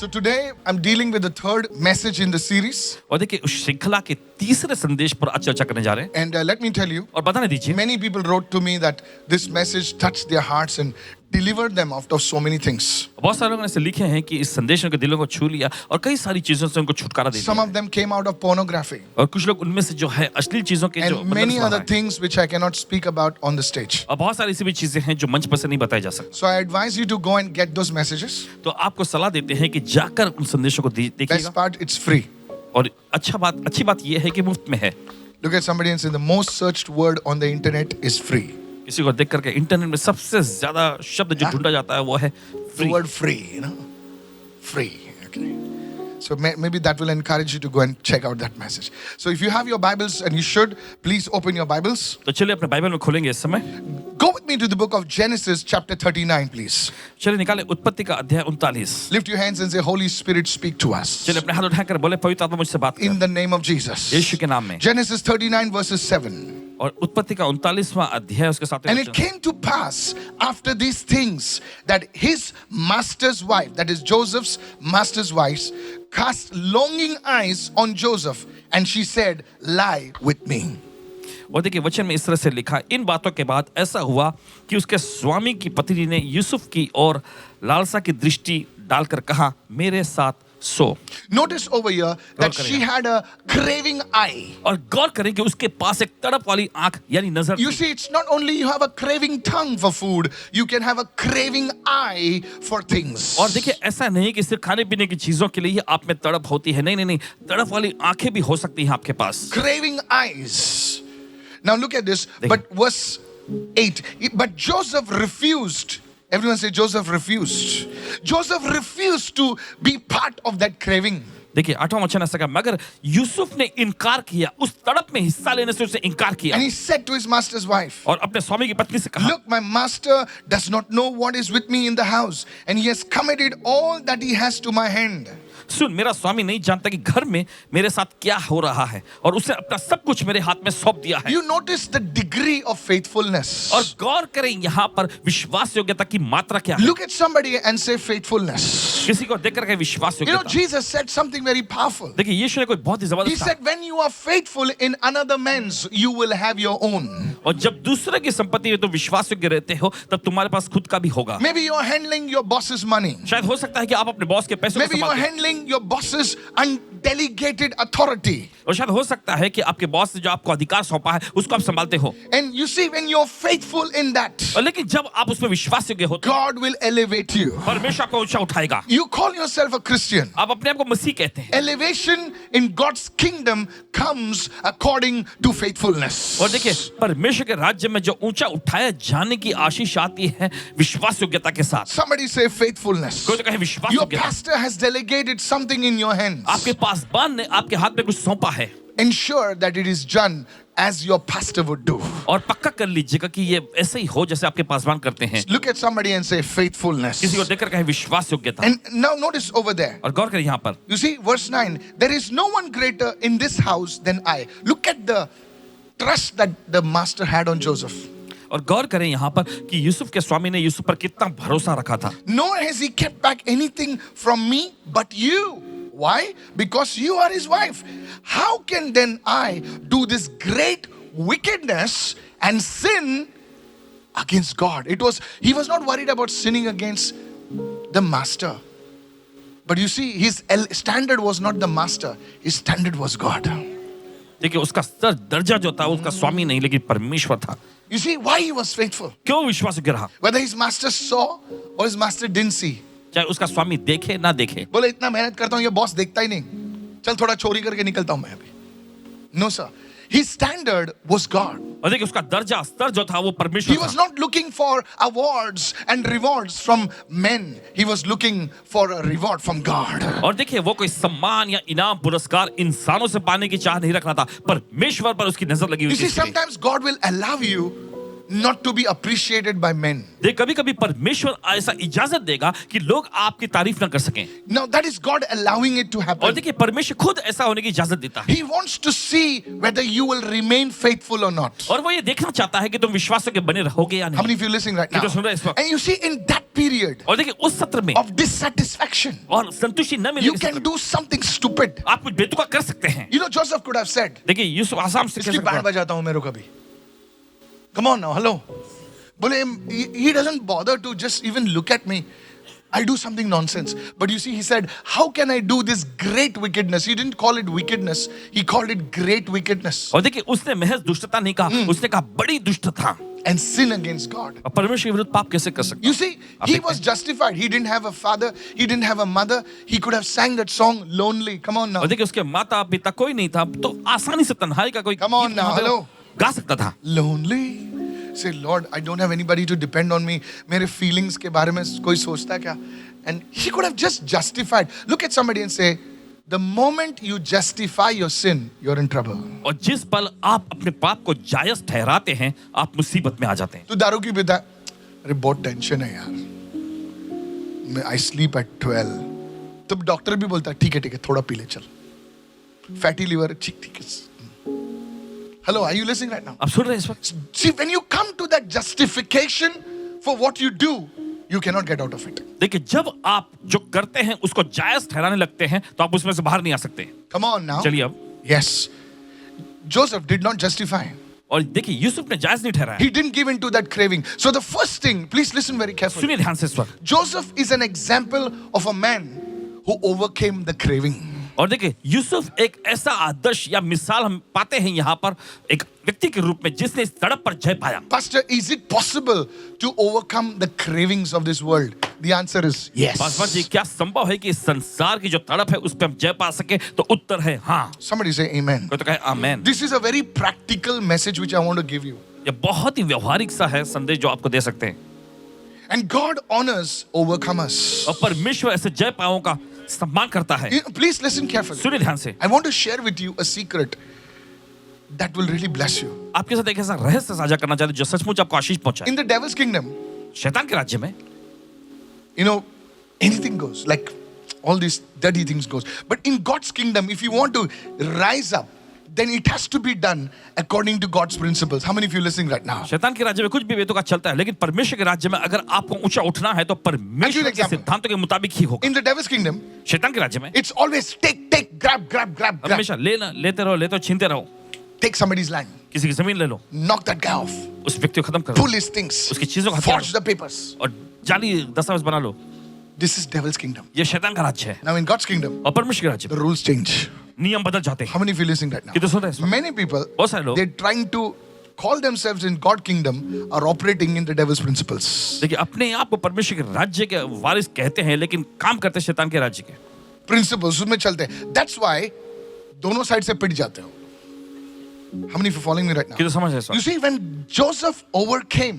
So today I'm dealing with the third message in the series. और देखिए उस श्रृंखला के तीसरे संदेश पर आज चर्चा करने जा रहे हैं And let me tell you, और बताने दीजिए many people wrote to me that this message touched their hearts and delivered them out of so many things. बहुत सारे लोगों ने ऐसे लिखे हैं कि इस संदेश ने उनके दिलों को छू लिया और कई सारी चीजों से उनको छुटकारा दे Some दिया of them came out of pornography और कुछ लोग उनमें से जो है अश्लील चीजों के जो and many मतलब other things which I cannot speak about on the stage. और बहुत सारी ऐसी भी चीजें हैं जो मंच पर से नहीं बताई जा सकती So I advise you to go and get those messages. तो आपको सलाह देते हैं कि जाकर उन संदेशों को Best देखिएगा part, it's free. और अच्छी बात यह है कि मुफ्त में है Look at somebody and say the most searched word on the internet is free. किसी को देख करके इंटरनेट में सबसे ज्यादा शब्द जो ढूंढा जाता है वो है The free word free, you know. Free. Okay. So maybe that will encourage you to go and check out that message. So if you have your Bibles, and you should, please open your Bibles. तो चलिए अपने Bible में खोलेंगे इस समय Go with me to the book of Genesis, chapter 39, please. चलिए निकाले उत्पत्ति का अध्याय 39 Lift your hands and say, Holy Spirit, speak to us. चलिए अपने हाथ उठाकर बोले पवित्र आत्मा मुझसे बात In कर the name of Jesus. यीशु के नाम में Genesis 39, verses 7. और उत्पत्ति का 39वां अध्याय उसके साथ And it came to pass after these things that his master's wife, that is Joseph's master's wife, cast longing eyes on Joseph, and she said, lie with me. और देखिए वचन में इस तरह से लिखा इन बातों के बाद ऐसा हुआ कि उसके स्वामी की पत्नी ने यूसुफ की ओर लालसा की दृष्टि डालकर कहा मेरे साथ सो Notice over here that करें। she had a craving eye. और गौर करें कि उसके पास एक तड़प वाली आंख यानी नजर You थी। see, it's not only you have a craving tongue for food, you can have a craving eye for things. और देखिए ऐसा नहीं कि सिर्फ खाने पीने की चीजों के लिए ही आप में तड़प होती है नहीं तड़प वाली आंखें भी हो सकती हैं आपके पास Craving eyes. Now look at this. But verse 8. But Joseph refused. Everyone say Joseph refused. Joseph refused to be part of that craving. देखिए 8वां वचन ऐसा कहा मगर यूसुफ ने इनकार किया उस तड़प में हिस्सा लेने से उसने इनकार किया And he said to his master's wife, और अपने स्वामी की पत्नी से कहा look, my master does not know what is with me in the house, and he has committed all that he has to my hand. सुन मेरा स्वामी नहीं जानता कि घर में मेरे साथ क्या हो रहा है और उसने अपना सब कुछ मेरे हाथ में सौंप दिया है You notice the degree of faithfulness. और गौर करें यहाँ पर विश्वास योग्यता की मात्रा क्या है Look at somebody and say faithfulness. किसी को देख करके विश्वास You know, योग्यता Jesus said something very powerful. देखिए यीशु ने कोई बहुत ही He जबरदस्त said, when you are faithful in another man's, you will have your own. और जब दूसरे की संपत्ति में तुम विश्वास योग्य रहते हो तब तुम्हारे पास खुद का भी होगा Maybe you are handling your boss's money. शायद हो सकता है कि आप अपने बॉस के पैसों को Maybe you are संभालते handling your boss's undelegated authority. और शायद हो सकता है कि आपके बॉस ने जो आपको अधिकार सौंपा है उसको आप संभालते हो And you see, when you're faithful in that, और लेकिन जब आप उसमें विश्वास योग्य होते हो God will elevate you. परमेश्वर आपको ऊंचा उठाएगा You call yourself a Christian. आप अपने आप को मसीह कहते हैं Elevation in God's kingdom comes according to faithfulness. और देखिए परमेश्वर के राज्य में जो ऊंचा उठाया जाने की आशीष आती है विश्वास योग्यता के साथ Somebody say faithfulness. कोई तो कहे विश्वास Your योग्यता pastor has delegated something in your hands. आपके पासबान ने आपके हाथ में कुछ सौंपा है Ensure that it is done as your pastor would do. और पक्का कर लीजिएगा कि ये ऐसे ही हो जैसे आपके पासबान करते हैं Look at somebody and say faithfulness. किसी को देखकर कहे विश्वास योग्यता And now notice over there. और गौर करें यहाँ पर You see, verse 9. There is no one greater in this house than I. Look at the trust that the master had on Joseph. और गौर करें यहाँ पर कि यूसुफ के स्वामी ने यूसुफ पर कितना भरोसा रखा था Nor has he kept back anything from me but you. Why? Because you are his wife. How can then I do this great wickedness and sin against God? He was not worried about sinning against the master. But you see, his standard was not the master. His standard was God. देखिए उसका स्तर दर्जा जो था उसका स्वामी नहीं लेकिन परमेश्वर था You see why he was faithful. क्यों विश्वास योग्य रहा Whether his master saw or his master didn't see. चाहे उसका स्वामी देखे ना देखे बोले इतना मेहनत करता हूं ये बॉस देखता ही नहीं चल थोड़ा चोरी करके निकलता हूं मैं अभी no sir his standard was God. और देखिए उसका दर्जा स्तर जो था वो He परमेश्वर was था not looking for awards and rewards from men. He was looking for a reward from God. और देखिए वो कोई सम्मान या इनाम पुरस्कार इंसानों से पाने की चाह नहीं रखना था परमेश्वर पर उसकी नजर लगी हुई You थी see, इसके लिए। sometimes God will allow you not to be appreciated by men. देख कभी कभी परमेश्वर ऐसा इजाजत देगा कि लोग आपकी तारीफ ना कर सकें Now that is God allowing it to और happen. देखिए परमेश्वर खुद ऐसा होने की इजाजत देता है He wants to see whether you will remain faithful or not. और वो ये देखना चाहता है कि तुम विश्वासों के बने रहोगे या How नहीं many of you listening right now? कितने सुन रहे हैं इस वक्त? And you see, in that period और देखिए उस सत्र में of dissatisfaction, और संतुष्टि न you मिलेगी can do something stupid. आप कुछ बेतुका कर सकते हैं You know, Joseph could have said, देखिए यूसुफ आसाम से इसकी कह बैंड सकता है बजाता हूं मेरे को कभी. Come on now, hello. बोले, he doesn't bother to just even look at me. I do something nonsense. But you see, he said, how can I do this great wickedness? He didn't call it wickedness. He called it great wickedness. और देखिए उसने महज दुष्टता नहीं कहा उसने कहा बड़ी दुष्टता And sin against God. और परमेश्वर के विरुद्ध पाप कैसे कर सकता You see, he was justified. He didn't have a father. He didn't have a mother. He could have sang that song, Lonely. Come on now. और देखिए उसके माता पिता कोई नहीं था तो आसानी से तन्हाई का कोई Come on गीत now, वहाँ पे hello. गा सकता था Lonely. Say, Lord, I don't have anybody to depend on me. मेरे feelings के बारे में कोई सोचता है क्या? And he could have just justified. Look at somebody and say, the moment you justify your sin, you're in trouble. और जिस पल आप अपने पाप को जायज ठहराते हैं आप मुसीबत में आ जाते हैं तू दारू की पीता है? अरे बहुत टेंशन है यार. I sleep at 12. तब डॉक्टर भी बोलता है ठीक है थोड़ा पी ले चल. Fatty liver, ठीक है. Hello, are you listening right now? आप सुन रहे हैं इस वक्त See, when you come to that justification for what you do, you cannot get out of it. देखिए जब आप जो करते हैं उसको जायज ठहराने लगते हैं तो आप उसमें से बाहर नहीं आ सकते Come on now. चलिए अब Yes. Joseph did not justify. और देखिए यूसुफ ने जायज नहीं ठहराया He didn't give in to that craving. So the first thing, please listen very carefully. सुनिए ध्यान से इस वक्त Joseph is an example of a man who overcame the craving. और देखिए यूसुफ एक ऐसा आदर्श या मिसाल हम पाते हैं यहाँ पर एक व्यक्ति के रूप में जिसने इस तड़प पर जय पाया Pastor, is it possible to overcome the cravings of this world? The answer is yes. Paswan ji क्या संभव है कि इस संसार की जो तड़प है उस पर हम जय पा सके तो उत्तर है हाँ Somebody say amen. कोई तो कहे आमेन This is a very practical message which I want to give you. ये बहुत ही व्यवहारिक सा है संदेश जो आपको दे सकते हैं And God honors overcomers. और परमेश्वर ऐसे जय पाओं का सम्मान करता है Please listen carefully. सुनिए ध्यान से I want to share with you a secret that will really bless you. आपके साथ एक ऐसा रहस्य साझा करना चाहते हैं जो सचमुच आपको आशीष पहुंचाए In the devil's kingdom, शैतान के राज्य में you know, anything goes. Like all these dirty things goes. But in God's kingdom, if you want to rise up, then it has to be done according to God's principles. How many of you listening right now? शैतान के राज्य में कुछ भी बेतुका चलता है लेकिन परमेश्वर के राज्य में अगर आपको ऊंचा उठना है तो परमेश्वर के example. सिद्धांतों के मुताबिक ही होगा In the devil's kingdom, शैतान के राज्य में it's always take, grab. हमेशा लेना लेते रहो छीनते रहो Take somebody's land, किसी की जमीन ले लो knock that guy off, उस व्यक्ति को खत्म कर दो pull his things, उसकी चीजों का हथियार forge the papers. और जाली दस्तावेज बना लो This is devil's kingdom. ये शैतान का राज्य है Now in God's kingdom, और परमेश्वर के राज्य the में rules change. नियम बदल जाते हैं How many of you listening right now? कितने सुन रहे हैं इस वक्त? Many people, बहुत सारे लोग they're trying to call themselves in God's kingdom are operating in the devil's principles. देखिए अपने आप को परमेश्वर के राज्य के वारिस कहते हैं लेकिन काम करते हैं शैतान के राज्य के Principles उसमें चलते हैं. That's why दोनों साइड से पिट जाते हो. How many of you following me right now? कितने समझ रहे हैं इस You वक्त? see, when Joseph overcame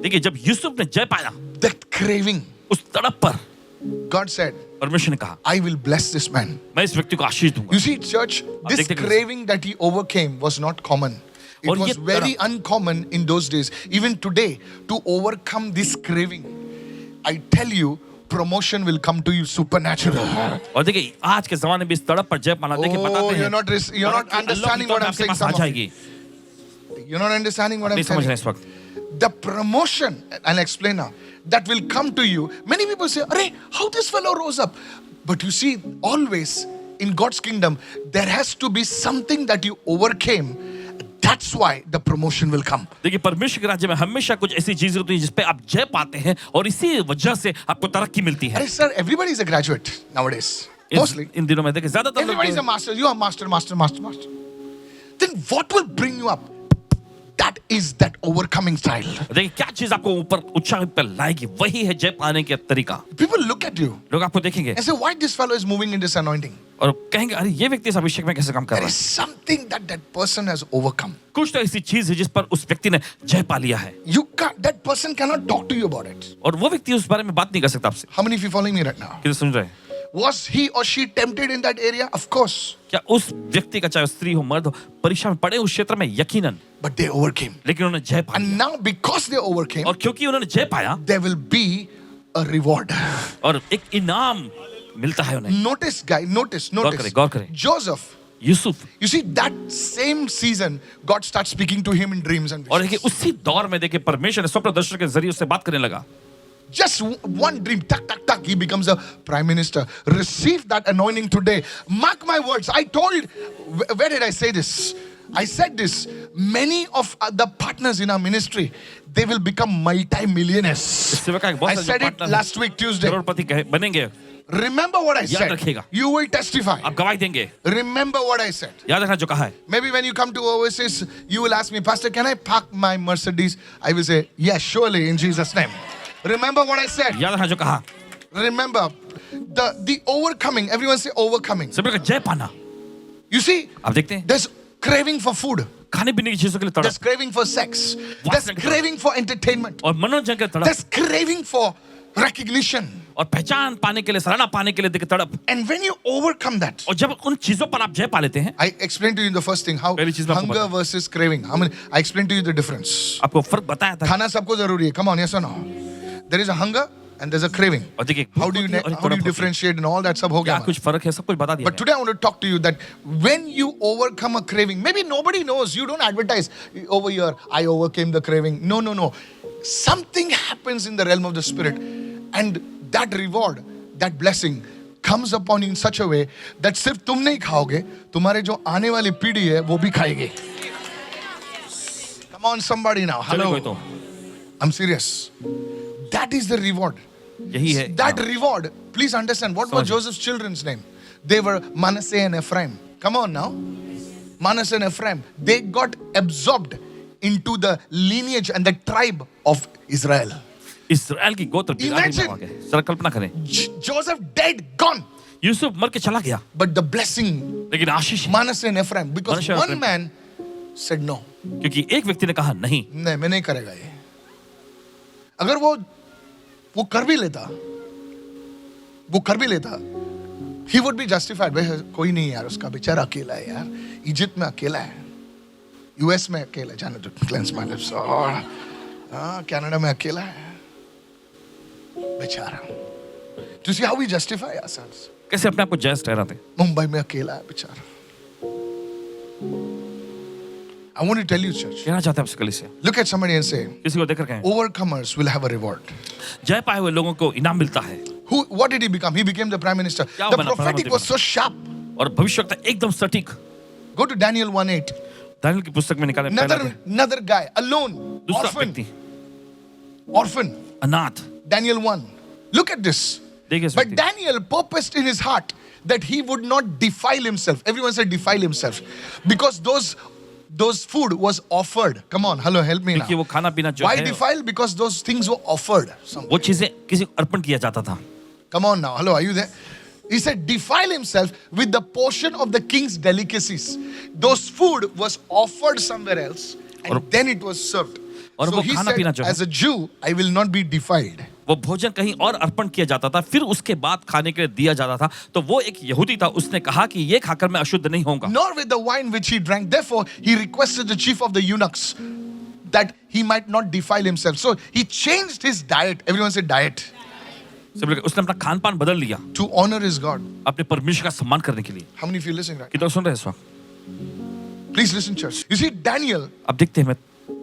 देखिए जब यूसुफ ने जय पाया that craving, उस तड़प पर God said, परमेश्वर ने कहा I will bless this man. मैं इस व्यक्ति को आशीष दूंगा You see, church, this देखते हैं craving that he overcame was not common. It और ये was very uncommon in those days. Even today, to overcome this craving, I tell you, promotion will come to you supernatural. और देखिए आज के जमाने में इस तड़प पर जय पाना देखिए बताते Oh, हैं you're not understanding what I'm आपके saying. Pass Some uh of you. जाएगी You're not understanding what I'm नहीं समझ रहे saying. इस वक्त The promotion, I'll explain now, that will come to you. Many people say, Arey, how this fellow rose up? But you see, always in God's kingdom, there has to be something that you overcame. That's why the promotion will come. देखिए परमेश्वर के राज्य में हमेशा कुछ ऐसी चीजें होती है जिस पे आप जय पाते हैं और इसी वजह से आपको तरक्की मिलती है Arey, sir, everybody is a graduate nowadays. Mostly. इन दिनों में देखिए ज्यादातर Everybody is a लोग master. You are master. Then what will bring you up? That is that overcoming style. देखिए क्या चीज आपको ऊपर ऊंचाई पर लाएगी वही है जय पाने का तरीका People look at you लोग आपको देखेंगे and say, why this fellow is moving in this anointing? और कहेंगे अरे ये व्यक्ति इस अभिषेक में कैसे काम कर There रहा is है something that that person has overcome. कुछ तो ऐसी चीज है जिस पर उस व्यक्ति ने जय पा लिया है You can't, that person cannot talk to you about it. और वो व्यक्ति उस बारे में बात नहीं कर सकता आपसे How many of you following me right now? कितने सुन रहे हैं Was he or she tempted in that area? Of course. क्या उस व्यक्ति का, चाहे स्त्री हो मर्द हो, परीक्षा में पड़े उस क्षेत्र में यकीनन, But they overcame. लेकिन उन्होंने जय पाया। And now because they overcame, और क्योंकि उन्होंने जय पाया, there will be a reward. और एक इनाम मिलता है उन्हें। Notice, guy, notice. गौर करें। Joseph. Yusuf, You see, that same season, God starts speaking to him in dreams and और visions. देखिए उसी दौर में देखिए परमेश्वर ने स्वप्न दर्शन के जरिए उससे बात करने लगा। Just one dream, tuck, tuck, tuck, he becomes a prime minister. Receive that anointing today. Mark my words. I told, where did I say this? I said this. Many of the partners in our ministry, they will become multi-millionaires. सेवा का एक बहुत I सारे said जो it partner last week, Tuesday. करोड़पति बनेंगे। Remember what I याद said. रखिएगा। You will testify. आप गवाही देंगे। Remember what I said. याद रखना जो कहा है। Maybe when you come to overseas, you will ask me, Pastor, can I park my Mercedes? I will say, yes, surely, in Jesus' name. Remember what I said. याद रखना जो कहा। Remember, the overcoming, everyone say overcoming. सभी का जय पाना। You see, आप देखते हैं there's craving for food, खाने पीने की चीजों के लिए there's तड़प, craving for sex, there's वासना की craving for entertainment, और मनोरंजन के लिए तड़प, there's craving for recognition. और पहचान पाने के लिए, सराहना पाने के लिए देखिए तड़प। And when you overcome that, और जब उन चीजों पर आप जय पा लेते हैं, I explained to you in the first thing how पहली चीज मैं आपको hunger versus craving. I explained to you the difference. आपको फर्क बताया था। खाना सबको जरूरी है. Come on, yes or no? There is a hunger and there's a craving. और देखिए How do you differentiate and all that सब हो क्या गया. कुछ फर्क है, सब कुछ बता दिया। But today I want to talk to you that when you overcome a craving, maybe nobody knows, you don't advertise over here, I overcame the craving. No. Something happens in the realm of the spirit, and that reward, that blessing comes upon you in such a way that सिर्फ तुम नहीं खाओगे, तुम्हारे जो आने वाली पीढ़ी है वो भी खाएगी. Come on somebody now. चलो कोई Hello. तो I'm serious. That is the reward. यही है। That reward, please understand, what was समझ। Joseph's children's name? They were Manasseh and Ephraim. Come on now. Manasseh and Ephraim. They got absorbed into the lineage and the tribe of Israel. इस्राएल की गोत्र बिरादरी में आ गए। जरा कल्पना करें, Joseph dead, gone. Yusuf मर के चला गया, But the blessing, लेकिन आशीष है। Manasseh and Ephraim, because Manasseh and one Ephraim. man said no. क्योंकि एक व्यक्ति ने कहा नहीं, नहीं, मैं नहीं करेगा ये. अगर वो कर भी लेता, he would be justified. भाई कोई नहीं यार, उसका बेचारा अकेला है यार, इजिप्ट में अकेला है, यूएस में अकेला है, जाने दो, cleanse my lips, और कनाडा में अकेला है, बेचारा. Do you see how we justify ourselves? कैसे अपने आप को जैस ठहराते। मुंबई में अकेला है बेचारा. I want to tell you, church, कहना चाहते हैं आपसे कलीसिया, look at somebody and say, किसी को देखकर कहें, overcomers will have a reward. जय पाए हुए लोगों को इनाम मिलता है। What did he become? He became the prime minister. क्या The बना? prophetic प्रधानमंत्री was बना। so sharp. और भविष्यवक्ता एकदम सटीक। Go to Daniel 1:8. दानियल की पुस्तक में निकाले पहला अध्याय। Another guy, alone, दूसरा व्यक्ति orphan. अनाथ। Daniel 1. Look at this. देखिए इस But व्यक्ति, Daniel purposed in his heart that he would not defile himself. Everyone said defile himself. Because those food was offered. Come on, hello, help me now. क्योंकि वो खाना पीना जो Why है, defile? Because those things were offered. वो चीजें किसी को अर्पण किया जाता था। Come on now, hello, are you there? He said, defile himself with the portion of the king's delicacies. Those food was offered somewhere else, and और- then it was served. और So वो he खाना पीना said, जो है- as a Jew, I will not be defiled. वो भोजन कहीं और अर्पण किया जाता था, फिर उसके बाद खाने के लिए दिया जाता था। तो वो एक यहूदी था, उसने कहा कि ये खाकर मैं अशुद्ध नहीं होऊंगा। Nor with the wine which he drank. Therefore, he requested the chief of the eunuchs that he might not defile himself. So he changed his diet. Everyone said diet. सब लोग- उसने अपना खान पान बदल लिया To honor his God. अपने परमेश्वर का सम्मान करने के लिए। How many of you listening right? कितना सुन रहे हैं इस वक्त? Please listen, church. You see, Daniel, अब देखते हैं, मैं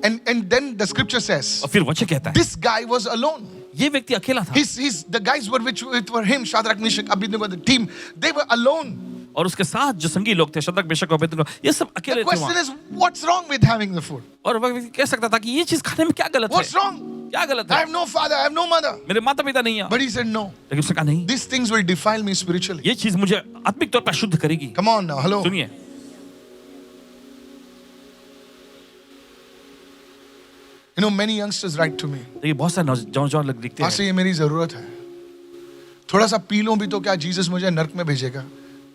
and then the scripture says, और फिर वचन कहता है, this guy was alone. ये व्यक्ति अकेला था The guys which were him, Shadrach, Meshach, Abednego, the team, they were alone. और उसके साथ जो संगी लोग थे, शद्रक मेशक और अबेदनगो, ये सब The अकेले थे question वहाँ। is, what's wrong with having the food? और वह व्यक्ति कह सकता था कि ये चीज खाने में क्या गलत What's है, wrong? क्या गलत I है, have no father, I have no mother. मेरे माता पिता नहीं है। But he said, no, लेकिन उसने कहा नहीं, these things will defile me spiritually. ये चीज मुझे आत्मिक तौर पर शुद्ध करेगी। Come on now, hello. सुनिए, You know, many youngsters write to me, देखिए बहुत सारे नौजवान लोग लिखते हाँ से हैं, ये मेरी जरूरत है, थोड़ा सा पी लूं भी तो क्या जीसस मुझे नर्क में भेजेगा?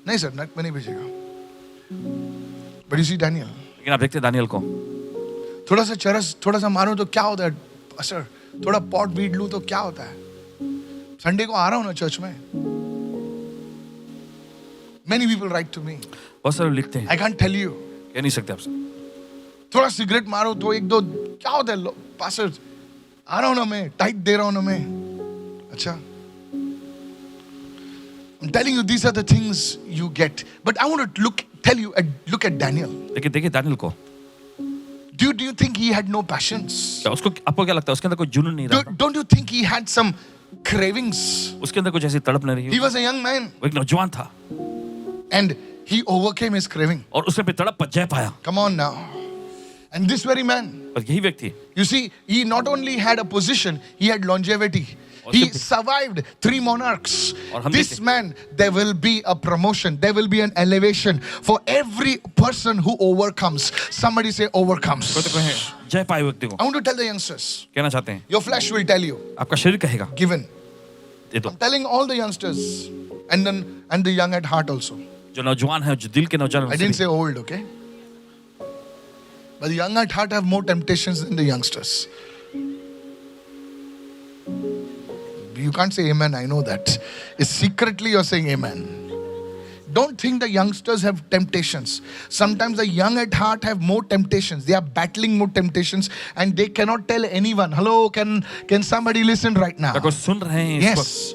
नहीं सर, नर्क में नहीं भेजेगा. But you see Daniel, लेकिन आप देखते हैं दानियल को, थोड़ा सा चरस, थोड़ा सा मारो तो क्या होता है? सर, थोड़ा पॉट वीड लूं तो क्या होता है? संडे को आ रहा हूं ना चर्च में, Many people write to me. बहुत सारे लोग लिखते हैं, I can't tell you. कह नहीं सकते आपसे। थोड़ा सिगरेट मारो तो एक दो क्या होता है पास्टर आ रहा हूं ना मैं, टाइट दे रहा हूं ना मैं। अच्छा, I'm telling you these are the things you get. But I want to look at Daniel. लेकिन देखिए दानियल को, Do you think he had no passions? क्या उसको, आपको क्या लगता है उसके अंदर कोई जुनून नहीं रहा था? Don't you think he had some cravings? उसके अंदर कुछ ऐसी तड़प नहीं He रही, was a young man वो एक नौजवान था and he overcame his craving. और उसने अपनी तड़प पर जय पाया। Come on now. And this very man, और यही व्यक्ति, you see, he not only had a position, he had longevity. He survived 3 monarchs. This man, there will be a promotion, there will be an elevation for every person who overcomes. Somebody say overcomes. कोई तो कहे जय पाए व्यक्ति को। I want to tell the youngsters, कहना चाहते हैं, your flesh will tell you, आपका शरीर कहेगा given. ये तो I'm telling all the youngsters and the young at heart also. जो नौजवान है, जो दिल के नौजवान I didn't say old, okay? But the young at heart have more temptations than the youngsters. You can't say amen, I know that. It's secretly you're saying amen. Don't think the youngsters have temptations. Sometimes the young at heart have more temptations. They are battling more temptations and they cannot tell anyone. Hello, can somebody listen right now? कोई सुन रहे हैं इस Yes.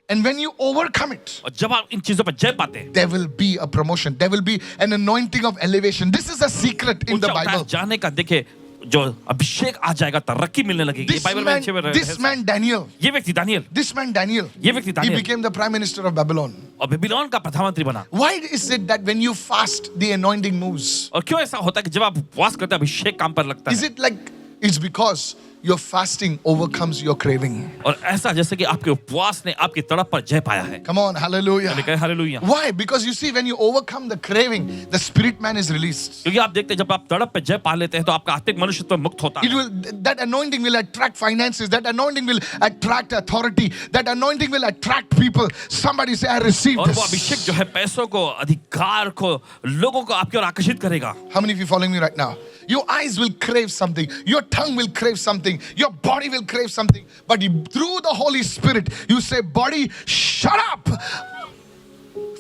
And when you overcome it, और जब आप इन चीजों पर जय पाते हैं, there will be a promotion. There will be an anointing of elevation. This is a secret in the ऊंचा उठाए Bible. जाने का देखिए जो अभिषेक आ जाएगा, तरक्की मिलने लगेगी। ये बाइबल में अच्छे में This man Daniel, ये व्यक्ति दानियल, this man Daniel, ये व्यक्ति he Daniel became the prime minister of Babylon. और बेबीलोन का प्रधानमंत्री बना। Why is it that when you fast, the anointing moves? और क्यों ऐसा होता है कि जब आप उपवास करते हैं अभिषेक काम पर लगता Is है? it like it's because your fasting overcomes your craving? और ऐसा जैसे कि आपके उपवास ने आपकी तड़प पर जय पाया है। Come on, hallelujah. कहे hallelujah. Why? Because you see, when you overcome the craving, the spirit man is released. क्योंकि आप देखते हैं जब आप तड़प पे जय पा लेते हैं तो आपका आत्मिक मनुष्यत्व मुक्त होता It है। will, that anointing will attract finances. That anointing will attract authority. That anointing will attract people. Somebody say, I received और वो अभिषेक this. जो है पैसों को, अधिकार को, लोगों को आपकी ओर आकर्षित करेगा। How many of you following me right now? Your eyes will crave something. Your tongue will crave something. Your body will crave something. But through the Holy Spirit, you say, body, shut up.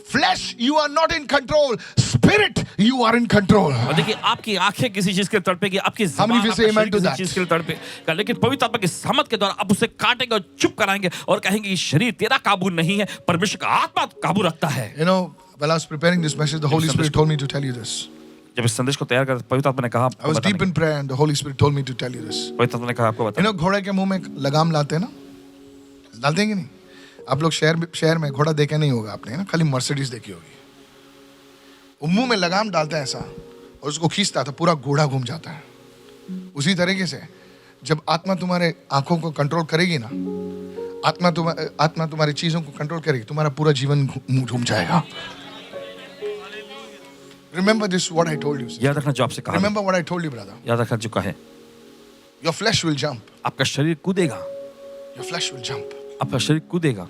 Flesh, you are not in control. Spirit, you are in control. और देखिए आपकी आंखें किसी चीज के लिए तड़पेगी, आपकी How many ज़बान of you say आपका amen शरीर to किसी that? चीज के लिए तड़पेगा, लेकिन पवित्र आत्मा की सामर्थ के द्वारा आप उसे काटेंगे और चुप कराएंगे और कहेंगे कि शरीर तेरा काबू नहीं है, परमेश्वर का आत्मा काबू रखता है। You know, while I was preparing this message, the Holy Spirit told me to tell you this. जब इस संदेश को तैयार कर पवित्र आत्मा ने कहा I was deep in prayer and the Holy Spirit told me to tell you this. पवित्र आत्मा ने कहा आपको You बता। know, घोड़े के मुंह में लगाम लाते हैं ना? डालते हैं कि नहीं? आप लोग शहर में घोड़ा देखा नहीं होगा आपने, है ना? खाली मर्सिडीज देखी होगी। वो मुंह में लगाम डालता है ऐसा और उसको खींचता तो पूरा घोड़ा घूम जाता है। उसी तरीके से जब आत्मा तुम्हारे आंखों को कंट्रोल करेगी ना, आत्मा तुम्हारी चीजों को कंट्रोल करेगी, तुम्हारा पूरा जीवन घूम जाएगा। Remember this what I told you. याद रखना जो आपसे कहा। Remember what I told you, brother. याद रखना जो कहे। Your flesh will jump. आपका शरीर कूदेगा, Your flesh will jump. आपका शरीर कूदेगा,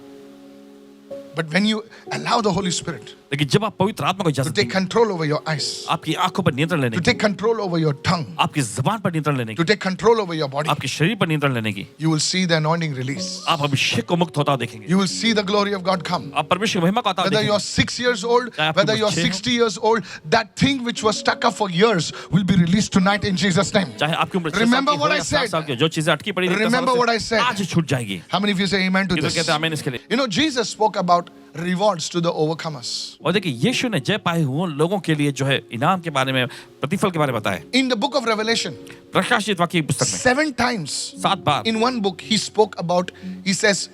But when you allow the Holy Spirit लेकिन जब आप पवित्र आत्मा को to इजाजत take देंगे, control over your eyes, आपकी आंखों पर नियंत्रण लेने to की, take control over your tongue, आपकी जबान पर नियंत्रण लेने to की, take control over your body, आपके शरीर पर नियंत्रण लेने की, you will see the anointing release. आप अभिषेक को मुक्त होता देखेंगे, You will see the glory of God come. आप परमेश्वर की महिमा को आता Whether you're देखेंगे। 6 years old, चाहे आपकी whether उम्र you're 6 हो, 60 years old, that thing which was stuck up for years will be released tonight in Jesus' name. चाहे आपकी उम्र 6 Remember साल की what हो I या 7 said. साल की, जो चीजें अटकी पड़ी थी, 10 Remember सालों what से, I said. आज छूट जाएगी। How many of you say amen to ये तो this? कहते हैं आमीन इसके लिए। You know, Jesus spoke about rewards to the overcomers. और देखिए यीशु ने जय पाए हुए लोगों के लिए जो है इनाम के बारे में, प्रतिफल के बारे में बताया। In the book of Revelation, प्रकाशित वाक्य की पुस्तक में 7 times 7 bar in one book, he spoke about, he says,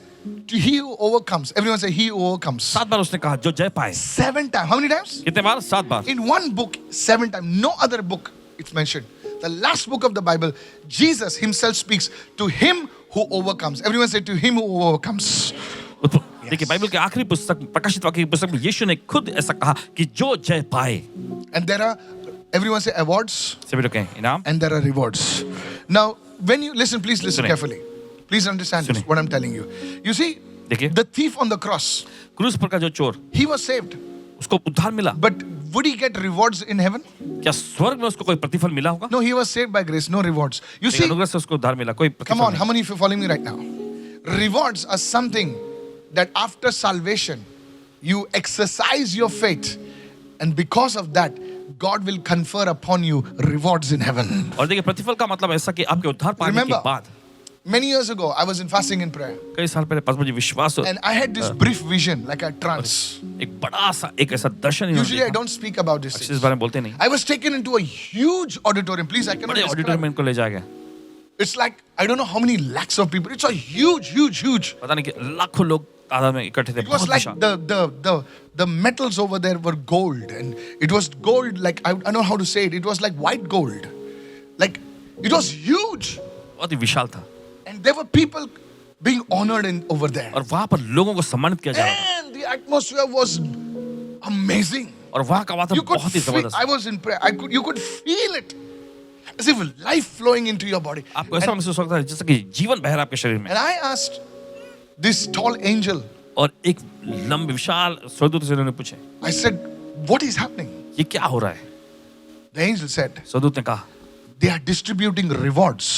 to he who overcomes. Everyone say, he who overcomes. 7 बार उसने कहा जो जय पाए। 7 times. How many times? कितने बार? 7 बार। In one book, 7 times. No other book it's mentioned. The last book of the Bible, Jesus himself speaks to him who overcomes. Everyone say, to him who overcomes. देखिए Bible के आखिरी पुस्तक, प्रकाशित वाक्य की पुस्तक में यीशु ने खुद ऐसा कहा कि जो जय पाए। And there are, everyone say, awards. सभी लोग कहें इनाम। And there are rewards. Now, when you listen, please listen सुने। carefully. Please understand this, सुने। what I'm telling you. You see, देखिए the thief on the cross, क्रूस पर का जो चोर, he was saved. उसको उद्धार मिला, But would he get rewards in heaven? क्या स्वर्ग में उसको कोई प्रतिफल मिला होगा? No, he was saved by grace, no rewards. You लेकिन see, अनुग्रह से उसको उद्धार मिला, कोई come प्रतिफल on, how नहीं। many of you following me right now? Rewards are something that after salvation, you exercise your faith, and because of that, God will confer upon you rewards in heaven. और देखिए प्रतिफल का मतलब ऐसा कि आपके उद्धार पाने के Remember, बाद many years ago, I was in fasting and prayer, कई साल पहले पास मुझे विश्वास and I had this brief vision, like a trance. एक बड़ा सा एक ऐसा दर्शन इन्होंने Usually, I देखा। don't speak about this. इस बारे में बोलते नहीं। I was taken into a huge auditorium. Please, I cannot बड़े describe. ऑडिटोरियम में इनको ले जाया गया। It's like, I don't know how many lakhs of people. It's a huge, huge, huge. पता नहीं कि लाखों लोग तादाद में इकट्ठे थे। It was बहुत like Vishal. the metals over there were gold, and it was gold like I don't know how to say it. It was like white gold, like it was huge, बहुत ही विशाल था and there were people being honored over there, और वहां पर लोगों को सम्मानित किया जा रहा था and the atmosphere was amazing. और वहां का You वातावरण could बहुत ही feel, जबरदस्त। I was in prayer. You could feel it, as if life flowing into your body. आपको ऐसा महसूस होता है जैसे कि जीवन बह रहा है आपके शरीर में। And I asked this tall angel, और एक लंबे विशाल स्वर्गदूत से उन्होंने पूछे I said, "What is happening?" ये क्या हो रहा है? The angel said, स्वर्गदूत ने कहा "They are distributing rewards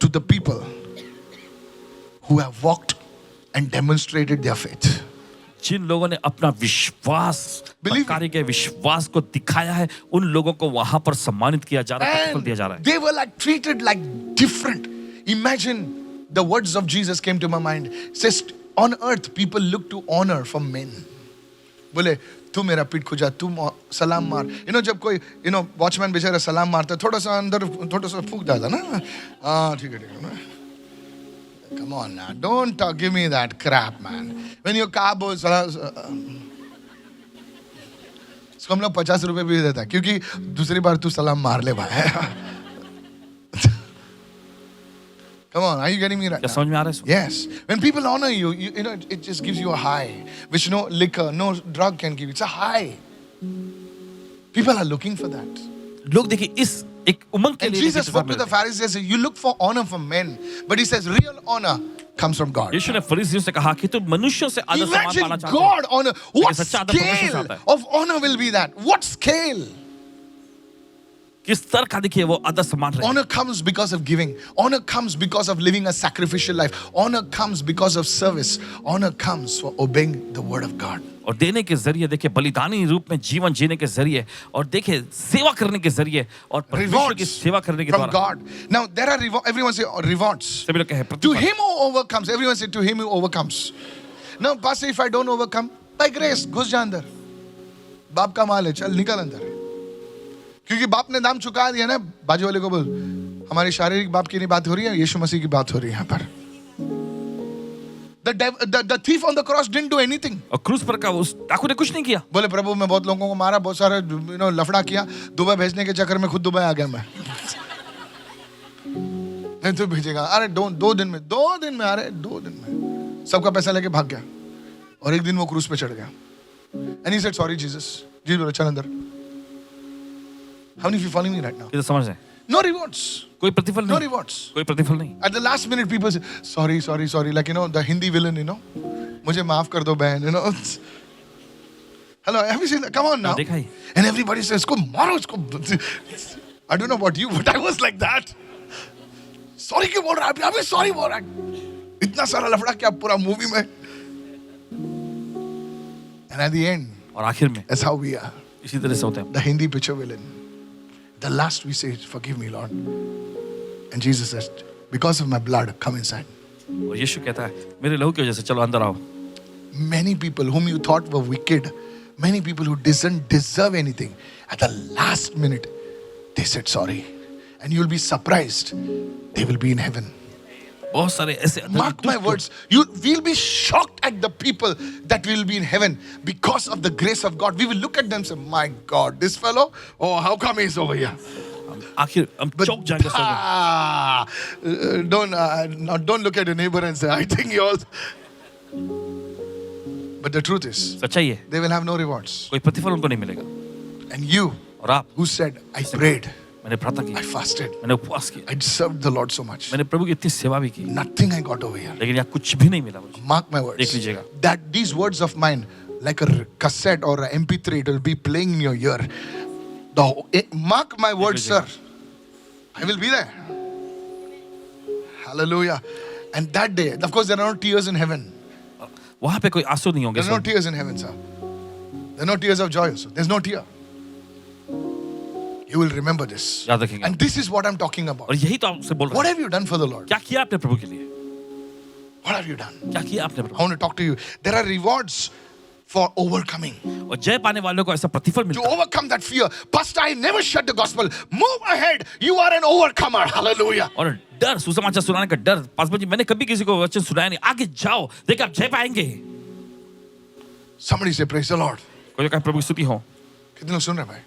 to the people who have walked and demonstrated their faith." जिन लोगों ने अपना विश्वास Believe me. कार्य के विश्वास को दिखाया है उन लोगों को वहां पर सम्मानित किया जा रहा है, प्रतिफल And दिया जा रहा है। they were like treated like different. Imagine the words of Jesus came to my mind. It says, on earth people look to honor from men. बोले तू मेरा पीठ खुजा, तू सलाम मार. जब कोई वॉचमैन बेचारा सलाम मारता है, थोड़ा सा अंदर थोड़ा सा फूक जाता ना. हाँ ठीक है ना. Come on now, don't give me that crap, man. When your car goes, इसको हम लोग 50 रुपए भी देता है क्योंकि दूसरी बार तू सलाम मार ले भाई. Come on, are you getting me right क्या now? समझ में आ रहा है इसको? Yes. When people honor you, it just gives you a high, which no liquor, no drug can give. It's a high. People are looking for that. लोग देखिए इस एक उमंग के And लिए Jesus देखिए spoke to the Pharisees, you look for honor from men, but he says real honor comes from God. यीशु ने फरीसियों से कहा कि तुम मनुष्यों से आदर सम्मान Imagine पाना चाहते हो। God honor. What सच्चा आदर परमेश्वर से scale आता है। of honor will be that? What scale? किस स्तर का देखिए वो आदर सम्मान रहे। Honor comes because of giving. Honor comes because of living a sacrificial life. Honor comes because of service. Honor comes for obeying the word of God. और देने के जरिए देखिए बलिदानी रूप में जीवन जीने के जरिए और देखिए सेवा करने के जरिए और परमेश्वर की Rewards सेवा करने के from द्वारा God. Now there are everyone say rewards. सभी लोग कहे To प्रतिफल। him who overcomes. Everyone say to him who overcomes. Now pastor, if I don't overcome, by grace घुस जा अंदर. बाप का माल है, चल निकल अंदर. क्योंकि बाप ने दाम चुका दिया ना. बाजू वाले को बोल, हमारी शारीरिक बाप की नहीं बात हो रही है, यीशु मसीह की बात हो रही है यहाँ पर. The thief on the cross didn't do anything. और क्रूस पर का उस डाकू ने कुछ नहीं किया। बोले प्रभु मैं बहुत लोगों को मारा, बहुत सारे लफड़ा किया, दुबई भेजने के चक्कर में खुद दुबई आ गया मैं. नहीं तो भेजेगा. अरे दो दिन में अरे 2 दिन में सबका पैसा लेके भाग गया और एक दिन वो क्रूस पे चढ़ गया. And he said sorry Jesus. जी बोले चल अंदर. How many of you following me right now? ये तो समझ रहे हैं। No rewards. कोई प्रतिफल No नहीं। rewards. कोई प्रतिफल नहीं। At the last minute people say sorry like the Hindi villain, मुझे माफ कर दो बहन, Hello, have you seen that? Come on now. देखा ही। And everybody says, "Go मारो इसको." I don't know about you, but I was like that. Sorry क्यों बोल रहा है? अभी sorry बोल रहा है. इतना सारा लफड़ा क्या पूरा मूवी में. And at the end, और आखिर में that's how we are. इसी तरह से होते हैं। The Hindi picture villain. The last we say, "Forgive me, Lord." And Jesus says, "Because of my blood, come inside." और यीशु कहता है मेरे लहू की वजह से चलो अंदर आओ। Many people whom you thought were wicked, many people who didn't deserve anything, at the last minute, they said sorry. And you'll be surprised. They will be in heaven. बहुत सारे ऐसे Mark my words. We'll be shocked at the people that will be in heaven because of the grace of God. We will look at them and say, "My God, this fellow, how come he's over here?" आखिर हम चौंक जाएंगे स्वर्ग में। Don't look at your neighbor and say, "I think you also." But the truth is, सच्चाई है they will have no rewards. कोई प्रतिफल उनको नहीं मिलेगा। And you, और आप who said, "I prayed, मैंने प्रार्थना की, I fasted, मैंने उपवास किया, I served the Lord so much. मैंने प्रभु की इतनी सेवा भी की, Nothing I got over here." लेकिन यहाँ कुछ भी नहीं मिला मुझे। Mark my words. देख लीजिएगा। That these words of mine, like a cassette or an MP3, it will be playing in your ear. Mark my words, sir. I will be there. Hallelujah. And that day, of course, there are no tears in heaven. वहां पे कोई आंसू नहीं होंगे There's no स्वर्ग में। tears in heaven, sir. There are no tears of joy also. There's no tear. You will remember this. याद रखेंगे And this is what I'm talking about. और यही तो आपसे बोल What रहा हूं। have you done for the Lord? क्या किया आपने प्रभु के लिए? What have you done? क्या किया आपने I Prabhu? want to talk to you. There are rewards for overcoming. और जय पाने वालों को ऐसा प्रतिफल To मिलता है। overcome that fear. Pastor, I never shut the gospel. Move ahead. You are an overcomer. Hallelujah. और डर, सुसमाचार सुनाने का डर। पासवान जी, मैंने कभी किसी को वचन सुनाया नहीं। आगे जाओ, देखिए आप जय पाएंगे। Somebody say, praise the Lord. कोई कहे प्रभु की स्तुति हो। कितने लोग सुन रहे हैं भाई?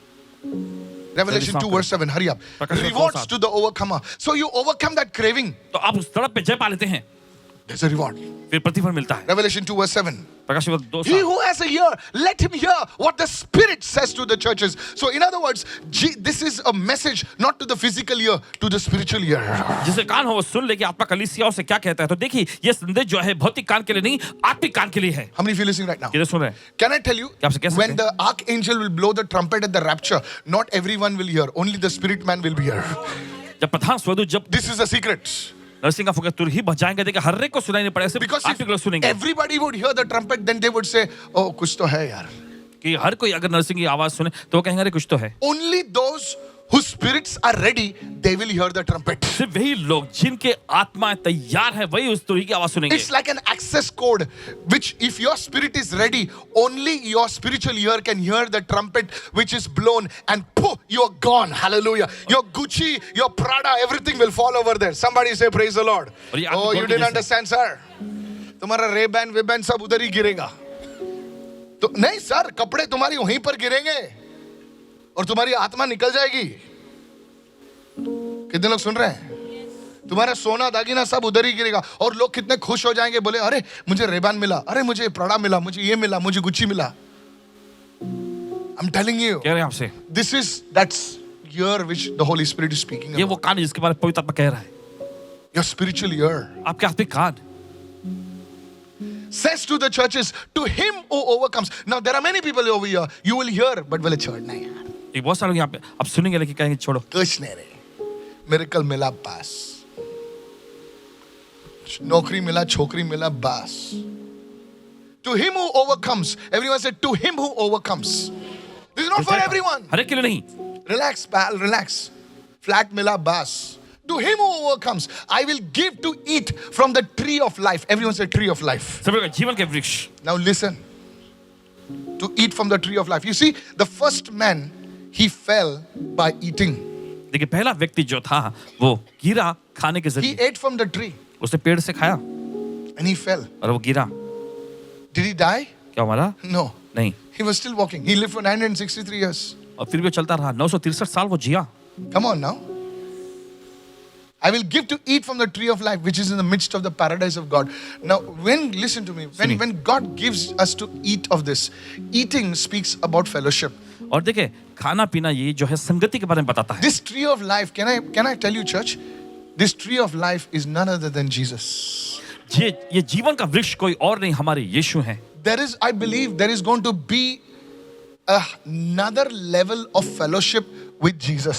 Revelation 2 verse 7. Hurry up. प्रकाश में Rewards कौन सा? to the overcomer. So you overcome that craving. तो आप उस तड़प पे जय पा लेते हैं, There's a reward. फिर प्रतिफल मिलता है। Revelation 2 verse 7. प्रकाश में 2 He who has a ear, let him hear what the Spirit says to the churches. So, in other words, this is a message not to the physical ear, to the spiritual ear. जिसे कान हो वो सुन ले कि आत्मा कलीसियाओं से क्या कहता है। तो देखिए ये संदेश जो है भौतिक कान के लिए नहीं, आत्मिक कान के लिए है। How many of you listening right now? किधर सुन रहे हैं? Can I tell you, क्या आपसे कह सकते when हैं? the archangel will blow the trumpet at the rapture, not everyone will hear, only the spirit man will be here. जब प्रधान स्वर्गदूत जब This is the secret. Narasimha का फुका तुर ही बजाएंगे, देखिए हर एक को सुनाई नहीं पड़ेगा, सिर्फ Because if आत्मिक लोग सुनेंगे। everybody would hear the trumpet, then they would say, oh, kuch to hai yaar. कि हर कोई अगर नरसिंह की आवाज सुने तो वो कहेंगे अरे कुछ तो है। Only those whose spirits are ready, they will hear the trumpet. सिर्फ वही लोग जिनके आत्माएं तैयार है वही उस तुरही की आवाज सुनेंगे। It's like an access code, which if your spirit is ready, only your spiritual ear can hear the trumpet which is blown, and poof, you're gone. Hallelujah. Your Gucci, your Prada, everything will fall over there. Somebody say praise the Lord. और ये Oh, आत्मिक you लोग didn't जैसे- understand, sir. तुम्हारा Ray-Ban, Ray-Ban सब उधर ही गिरेगा। तो नहीं सर, कपड़े तुम्हारी वहीं पर गिरेंगे और तुम्हारी आत्मा निकल जाएगी। कितने लोग सुन रहे हैं? तुम्हारा सोना दागिना सब उधर ही गिरेगा और लोग कितने खुश हो जाएंगे, बोले अरे मुझे रेबान मिला, अरे मुझे प्राड़ा मिला, मुझे ये मिला, मुझे गुच्ची मिला। I'm telling you, कह रहे हैं आपसे, this is that's ear which the Holy Spirit is speaking ये वो about. कान है जिसके बारे में पवित्र आत्मा कह रहा है। Your spiritual ear आपके आत्मिक कान says to the churches, to him who overcomes. Now there are many people over here. You will hear, but बोले छोड़ नहीं यार, ये बहुत सारे लोग यहाँ पे अब सुनेंगे लेकिन कहेंगे छोड़ो। कुछ नहीं रे, मिरेकल मिला बस, नौकरी मिला, छोकरी मिला बस। To him who overcomes. Everyone said, to him who overcomes. This is not for everyone. हर एक के लिए नहीं। Relax, pal, relax. Flat mila bas. To him who overcomes, I will give to eat from the tree of life. Everyone say tree of life. सभी का जीवन के वृक्ष। Now listen. To eat from the tree of life. You see, the first man, he fell by eating. देखिए पहला व्यक्ति जो था वो गिरा खाने के He जरिए, ate from the tree उसने पेड़ से खाया and he fell. और वो गिरा। Did he die? क्या मरा? No. नहीं। He was still walking. He lived for 963 years. और फिर भी वो चलता रहा, 963 साल वो जिया। Come on now. I will give to eat from the tree of life, which is in the midst of the paradise of God. Now, listen to me, when God gives us to eat of this, eating speaks about fellowship. और देखिए खाना पीना ये जो है संगति के बारे में बताता है। This tree of life, can I tell you, church? This tree of life is none other than Jesus. ये जीवन का वृक्ष कोई और नहीं, हमारे यीशु हैं। I believe there is going to be another level of fellowship with Jesus.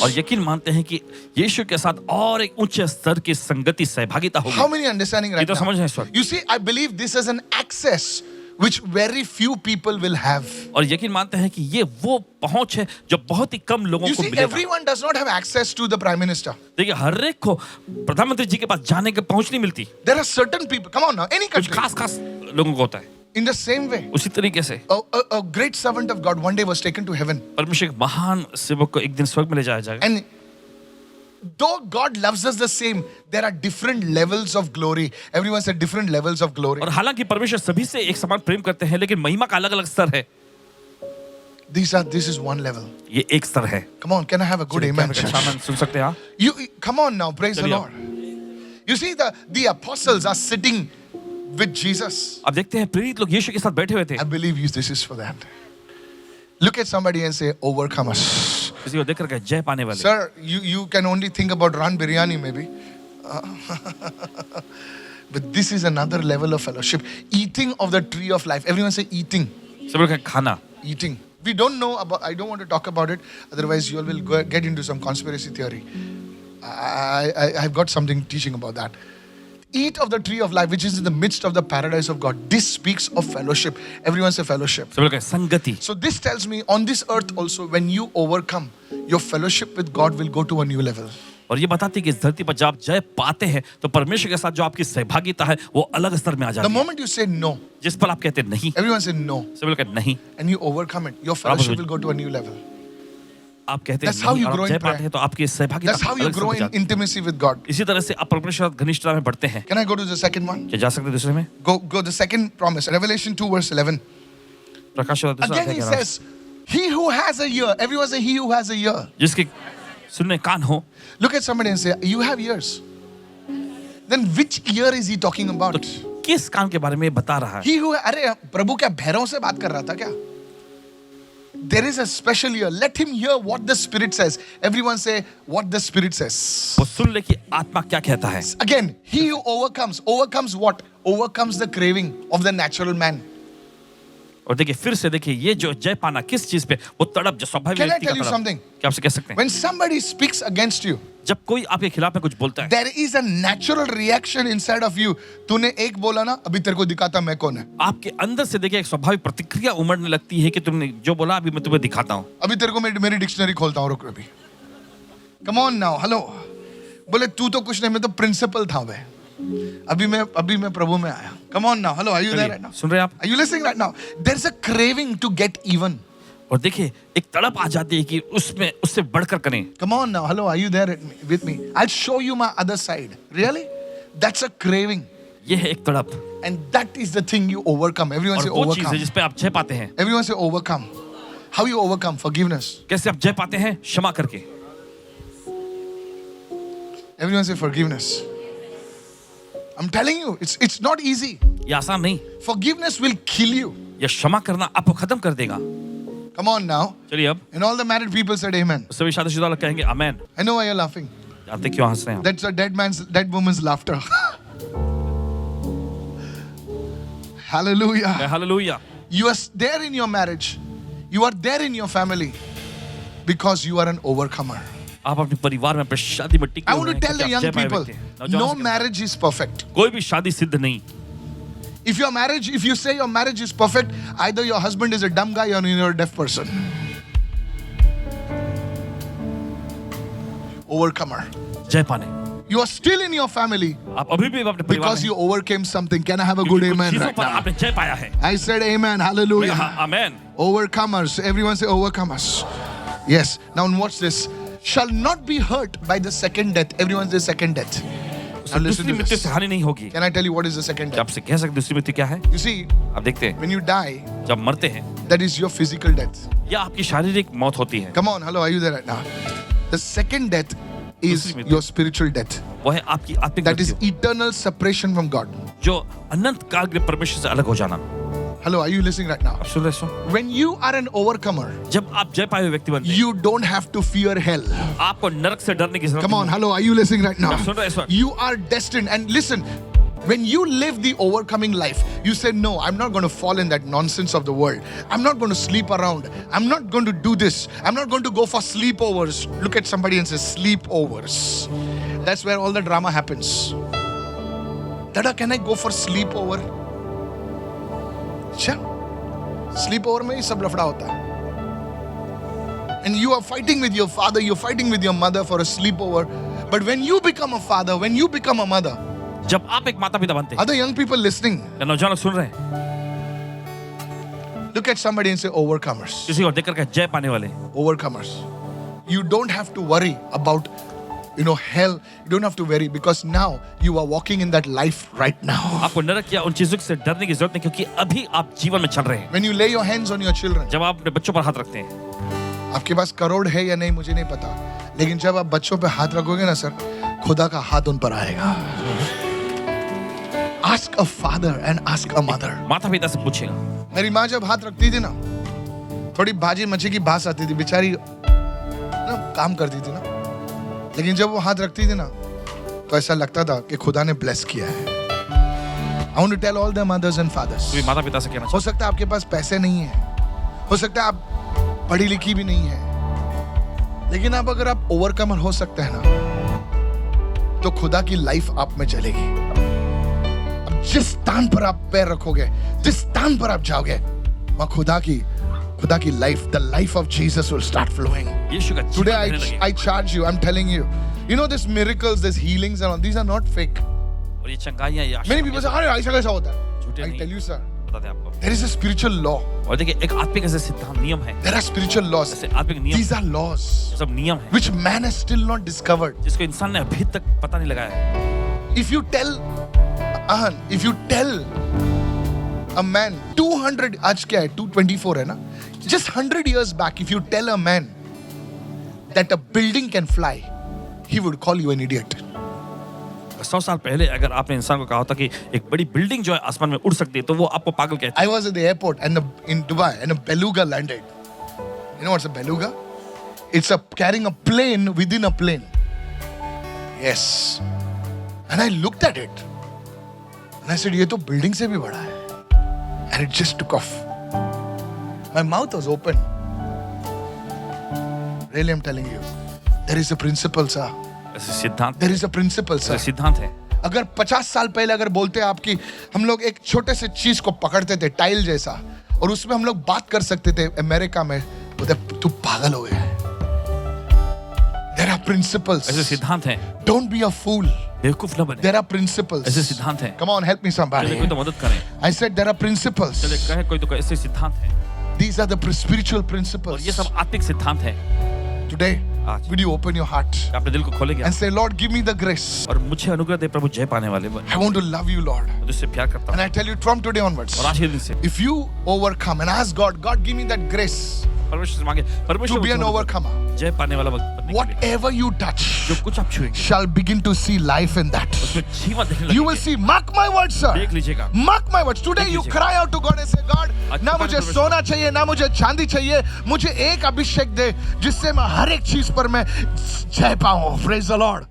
और यकीन मानते हैं कि यीशु के साथ और एक ऊंचे स्तर की संगति सहभागिता How होगी। many understanding ये right तो समझ रहे हैं इस now? वक्त। You see, I believe this is an access which very few people will have. और यकीन मानते हैं कि ये वो पहुंच है जो बहुत ही कम लोगों You को see, मिलेगा। everyone does not have access to the Prime Minister. देखिए हर एक को प्रधानमंत्री जी के पास जाने के पहुंच नहीं मिलती। There are certain people, come on now, any कुछ country. खास लोगों को होता है। In the same way, उसी तरीके से a great servant of God one day was taken to heaven. परमेश्वर के महान सेवक को एक दिन स्वर्ग में ले जाया जाएगा। And though God loves us the same, there are different levels of glory. Everyone said different levels of glory. और हालांकि परमेश्वर सभी से एक समान प्रेम करते हैं लेकिन महिमा का अलग-अलग स्तर है। This is one level. ये एक स्तर है। Come on, can I have a good amen? church? सामान सुन सकते हैं आप? Come on now, praise the चलिए। Lord. You see, the apostles are sitting with Jesus. अब देखते हैं प्रेरित लोग यीशु के साथ बैठे हुए थे। I believe this is for that. Look at somebody and say, overcome us. किसी को देखकर कहे जय पाने वाले। Sir, you can only think about Ran Biryani maybe. But this is another level of fellowship. Eating of the tree of life. Everyone say eating. सब लोग कहें खाना। Eating. We don't know about, I don't want to talk about it. Otherwise you all will get into some conspiracy theory. I've got something teaching about that. eat of the tree of life, which is in the midst of the paradise of God. This speaks of fellowship. Everyone say fellowship. सब लोग कहें संगति. So this tells me on this earth also, when you overcome, your fellowship with God will go to a new level. और ये बताती है कि इस धरती पर जब आप जय पाते हैं तो परमेश्वर के साथ जो आपकी सहभागिता है वो अलग स्तर में आ The जाती है. moment you say no, जिस पर आप कहते हैं नहीं, everyone say no, सब लोग कहते हैं नहीं, and you overcome it, your fellowship will go to a new level. आप कहते हैं That's how नहीं you और grow आप in जय prayer. पाते हैं तो आपकी सहभागिता That's how you अलग स्तर grow पर in जाती है. intimacy with God. इसी तरह से आप परमेश्वर के साथ घनिष्ठता में बढ़ते हैं. Can I go to the second one? क्या जा सकते हैं दूसरे में? Go the second promise, Revelation 2 verse 11. प्रकाश वाला दूसरा Again he अध्याय 11. says, he who has a ear, everyone say he who has a ear. जिसके सुनने कान हो, Look at somebody and say, you have ears. Then which ear is he talking about? तो किस कान के बारे में ये बता रहा है? He who, अरे प्रभु क्या भैरव से बात कर रहा था क्या? There is a special ear. Let him hear what the Spirit says. Everyone say what the Spirit says. वो सुन ले कि आत्मा क्या कहता है. Again, he who overcomes what? Overcomes the craving of the natural man. और देखिए फिर से देखिए ये जो जय पाना किस चीज पे, वो तड़प जो स्वाभाविक Can I व्यक्ति का tell you तड़प. something? क्या आपसे कह सकते हैं? When somebody speaks against you, जब कोई आपके खिलाफ में कुछ बोलता है, there is a natural reaction inside of you. तूने एक बोला ना, अभी तेरे को दिखाता मैं कौन है. आपके अंदर से देखिए एक स्वाभाविक प्रतिक्रिया उमड़ने लगती है कि तुमने जो बोला अभी मैं तुम्हें दिखाता हूँ. अभी तेरे को मेरी डिक्शनरी खोलता हूँ, रुक अभी. Come on now, hello. बोले तू तो कुछ नहीं, मैं तो प्रिंसिपल था बे. अभी मैं प्रभु में आया. Come on now, hello. Are you there right now? सुन रहे हैं आप? Are you listening right now? There's a craving to get even. और देखिए एक तड़प आ जाती है कि उसमें उससे बढ़कर करें. Come on now, hello. Are you there with me? I'll show you my other side. Really? That's a craving. ये है एक तड़प. And that is the thing you overcome. Everyone और say वो चीज है overcome. जिस पे आप जय पाते हैं. Everyone say overcome. How you overcome? Forgiveness. कैसे आप जय पाते हैं? क्षमा करके. Everyone say forgiveness. I'm telling you, it's not easy. ये आसान नहीं. Forgiveness will kill you. ये क्षमा करना आपको खत्म कर देगा. Come on now. चलिए अब And all the married people said amen. सभी शादीशुदा लोग कहेंगे आमेन. I know why you're laughing. जानते क्यों हंस रहे हैं आप? That's a dead woman's laughter. Hallelujah. Hallelujah. You are there in your marriage. You are there in your family because you are an overcomer. आप अपने परिवार में अपने शादी में टिके I हुए want हैं to tell the क्योंकि आप young जय पाए people, व्यक्ति हैं. no नौजवानों से कहता marriage is perfect. हूं, कोई भी शादी सिद्ध नहीं. If you say your marriage is perfect, either your husband is a dumb guy or you're a deaf person. Overcomer. जय पाने. You are still in your family आप अभी भी अपने परिवार because में you overcame something. Can I have a हैं. good क्योंकि कुछ amen चीजों right पर now? आपने जय पाया है. I said amen. Hallelujah. Amen. Overcomers. Everyone say overcomers. Yes. Now watch this. Shall not be hurt by the second death. Everyone say second death. Now listen दूसरी to मृत्यु this. से हानि नहीं होगी. Can I tell you what is the second क्या death? आपसे कह सकते दूसरी मृत्यु क्या है? You see, आप देखते हैं when you die, जब मरते हैं that is your physical death. या आपकी शारीरिक मौत होती है. Come on, hello, are you there right now? The second death is दूसरी मृत्यु. your spiritual death. वो है आपकी आत्मिक That is मृत्यु eternal separation from God. जो अनंत काल के परमेश्वर से अलग हो जाना. Hello, are you listening right now? आप सुन रहे हो? When you are an overcomer, जब आप जय पाए हुए व्यक्ति बनते हैं you don't have to fear hell. आपको नरक से डरने की जरूरत Come on, नहीं. hello, are you listening right now? आप सुन रहे हैं इस वक्त? You are destined. And listen, when you live the overcoming life, you say, no, I'm not going to fall in that nonsense of the world. I'm not going to sleep around. I'm not going to do this. I'm not going to go for sleepovers. Look at somebody and say, sleepovers. That's where all the drama happens. Dada, can I go for sleepover? Sure. Sleepover में ही सब लफड़ा होता है. And you are fighting with your father, you're fighting with your mother for a sleepover. But when you become a father, when you become a mother, जब आप एक माता पिता बनते हैं. other young people listening, या नौजवान लोग सुन रहे हैं, look at somebody and say overcomers. किसी और देखकर कहे जय पाने वाले. Overcomers. You don't have to worry about hell. You don't have to worry because now you are walking in that life right now. आपको नरक या उन चीजों से डरने की जरूरत नहीं क्योंकि अभी आप जीवन में चल रहे हैं. When you lay your hands on your children, जब आप अपने बच्चों पर हाथ रखते हैं, आपके पास करोड़ है या नहीं मुझे नहीं पता, लेकिन जब आप बच्चों पे हाथ रखोगे ना सर, खुदा का हाथ उन पर आएगा. Ask a father and ask a mother. माता पिता से पूछेगा. मेरी माँ जब हाथ रखती थी ना, थोड़ी भाजी मच्छी की बात आती थी, बेचारी ना काम करती थी ना, लेकिन जब वो हाथ रखती थी ना तो ऐसा लगता था कि खुदा ने ब्लेस किया है. I want to tell all the mothers and fathers. तो माता पिता से कहना हो सकता है आपके पास पैसे नहीं है, हो सकता है आप पढ़ी लिखी भी नहीं है, लेकिन अब अगर आप ओवरकमर हो सकते हैं ना, तो खुदा की लाइफ आप में चलेगी. जिस स्थान पर आप पैर रखोगे, जिस स्थान पर आप जाओगे, वहां खुदा की life, the life of Jesus will start flowing. यीशु का जीवन Today बहने लगेगा. I charge you, I'm telling you. You know these miracles, these healings and all, these are not fake. और ये चंगाइयां, ये Many people say, अरे ऐसा कैसा होता है? झूठे I नहीं. tell you sir, बताते हैं आपको. there is a spiritual law. और देखिए एक आत्मिक ऐसे सिद्धांत नियम है, There are spiritual laws. ऐसे आत्मिक नियम, These are laws सब नियम है which man has still not discovered. जिसको इंसान ने अभी तक पता नहीं लगाया है. If you tell a man 200, आज क्या है, 224 है ना, just 100 years back, if you tell a man that a building can fly, he would call you an idiot. 100 साल पहले अगर आपने इंसान को कहा होता कि एक बड़ी बिल्डिंग जो है आसमान में उड़ सकती है, तो वो आपको पागल कहते. I was at the airport and in Dubai and a beluga landed. You know what's a beluga? It's carrying a plane within a plane. Yes. And I looked at it and I said, ये तो building से भी बड़ा है. And it just took off. My mouth was open. Really, I'm telling you. There is a principle, sir. ऐसे सिद्धांत, There is a principle, sir. ऐसे सिद्धांत है. अगर 50 साल पहले अगर बोलते आप कि हम लोग एक छोटे से चीज को पकड़ते थे, टाइल जैसा, और उसमें हम लोग बात कर सकते थे अमेरिका में, बोलते तू पागल हो गया है. There are principles. ऐसे सिद्धांत है. Don't be a fool. बेवकूफ न बने. There are principles. ऐसे सिद्धांत है. Come on, help me चलिए somebody. कोई तो मदद करे. I said there are principles. चलिए कहे कोई तो ऐसे सिद्धांत है. These are the spiritual और principles. ये सब आत्मिक सिद्धांत है. Today, आज would you open your heart अपने दिल को खोलेंगे and say, Lord, give me the grace. और मुझे अनुग्रह दे प्रभु, जय पाने वाले बन. I want to love you, Lord. मैं तुझसे प्यार करता And हूँ. I tell you from today onwards, और आज के दिन से if you overcome and ask God, God, give me that grace परमेश्वर से मांगे, परमेश्वर to be an मुझे overcomer. जय पाने वाला बनने के लिए. Whatever you touch जो कुछ आप छुएंगे shall begin to see life in that. उसमें जीवन देखने You will लगेंगे. see, mark my words, sir. देख लीजिएगा. Mark my words. Today देख you लीजिएगा. cry out to God and say, God, आज ना पुकारे मुझे परमेश्वर. सोना चाहिए, ना मुझे चांदी चाहिए, मुझे एक अभिषेक दे जिससे मैं हर एक चीज पर मैं जय पाऊं. Praise the Lord.